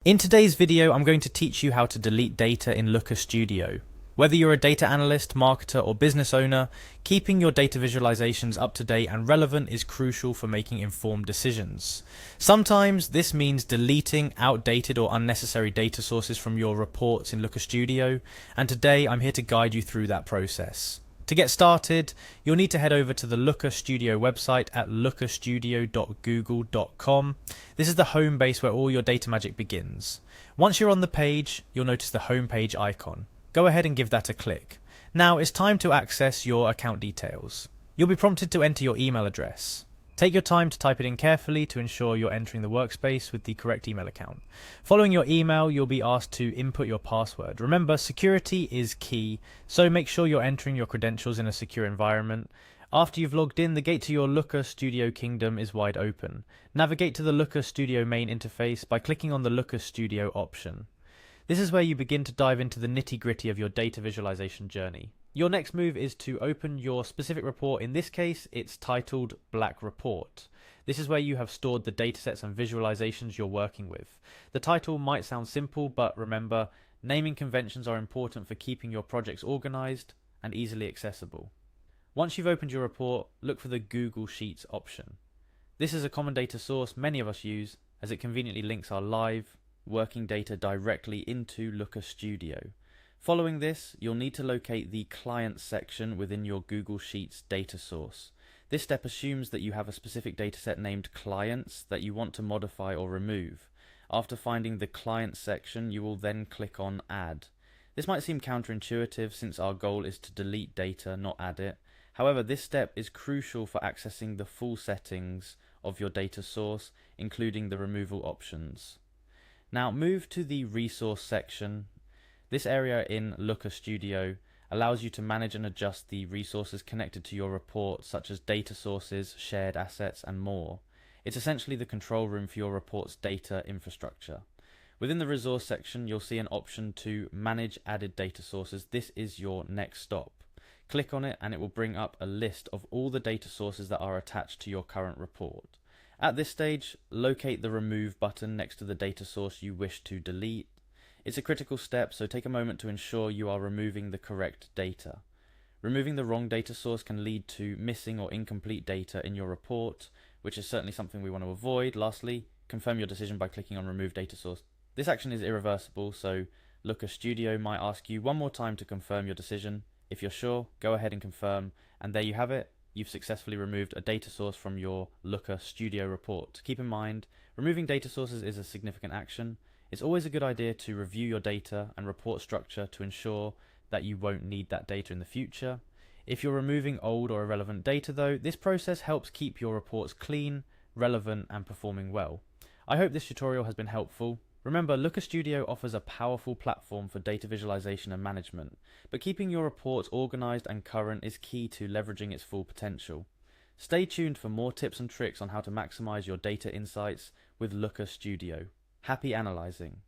In today's video, I'm going to teach you how to delete data in Looker Studio. Whether you're a data analyst, marketer, or business owner, keeping your data visualizations up to date and relevant is crucial for making informed decisions. Sometimes this means deleting outdated or unnecessary data sources from your reports in Looker Studio, and today I'm here to guide you through that process. To get started, you'll need to head over to the Looker Studio website at lookerstudio.google.com. This is the home base where all your data magic begins. Once you're on the page, you'll notice the home page icon. Go ahead and give that a click. Now it's time to access your account details. You'll be prompted to enter your email address. Take your time to type it in carefully to ensure you're entering the workspace with the correct email account. Following your email, you'll be asked to input your password. Remember, security is key, so make sure you're entering your credentials in a secure environment. After you've logged in, the gate to your Looker Studio kingdom is wide open. Navigate to the Looker Studio main interface by clicking on the Looker Studio option. This is where you begin to dive into the nitty-gritty of your data visualization journey. Your next move is to open your specific report. In this case, it's titled Black Report. This is where you have stored the datasets and visualizations you're working with. The title might sound simple, but remember, naming conventions are important for keeping your projects organized and easily accessible. Once you've opened your report, look for the Google Sheets option. This is a common data source many of us use, as it conveniently links our live, working data directly into Looker Studio. Following this, you'll need to locate the Clients section within your Google Sheets data source. This step assumes that you have a specific dataset named Clients that you want to modify or remove. After finding the Clients section, you will then click on Add. This might seem counterintuitive since our goal is to delete data, not add it. However, this step is crucial for accessing the full settings of your data source, including the removal options. Now move to the Resource section. This area in Looker Studio allows you to manage and adjust the resources connected to your report, such as data sources, shared assets, and more. It's essentially the control room for your report's data infrastructure. Within the Resource section, you'll see an option to Manage Added Data Sources. This is your next stop. Click on it and it will bring up a list of all the data sources that are attached to your current report. At this stage, locate the Remove button next to the data source you wish to delete. It's a critical step, so take a moment to ensure you are removing the correct data. Removing the wrong data source can lead to missing or incomplete data in your report, which is certainly something we want to avoid. Lastly, confirm your decision by clicking on Remove Data Source. This action is irreversible, so Looker Studio might ask you one more time to confirm your decision. If you're sure, go ahead and confirm, and there you have it. You've successfully removed a data source from your Looker Studio report. Keep in mind, removing data sources is a significant action. It's always a good idea to review your data and report structure to ensure that you won't need that data in the future. If you're removing old or irrelevant data though, this process helps keep your reports clean, relevant, and performing well. I hope this tutorial has been helpful. Remember, Looker Studio offers a powerful platform for data visualization and management, but keeping your reports organized and current is key to leveraging its full potential. Stay tuned for more tips and tricks on how to maximize your data insights with Looker Studio. Happy analyzing!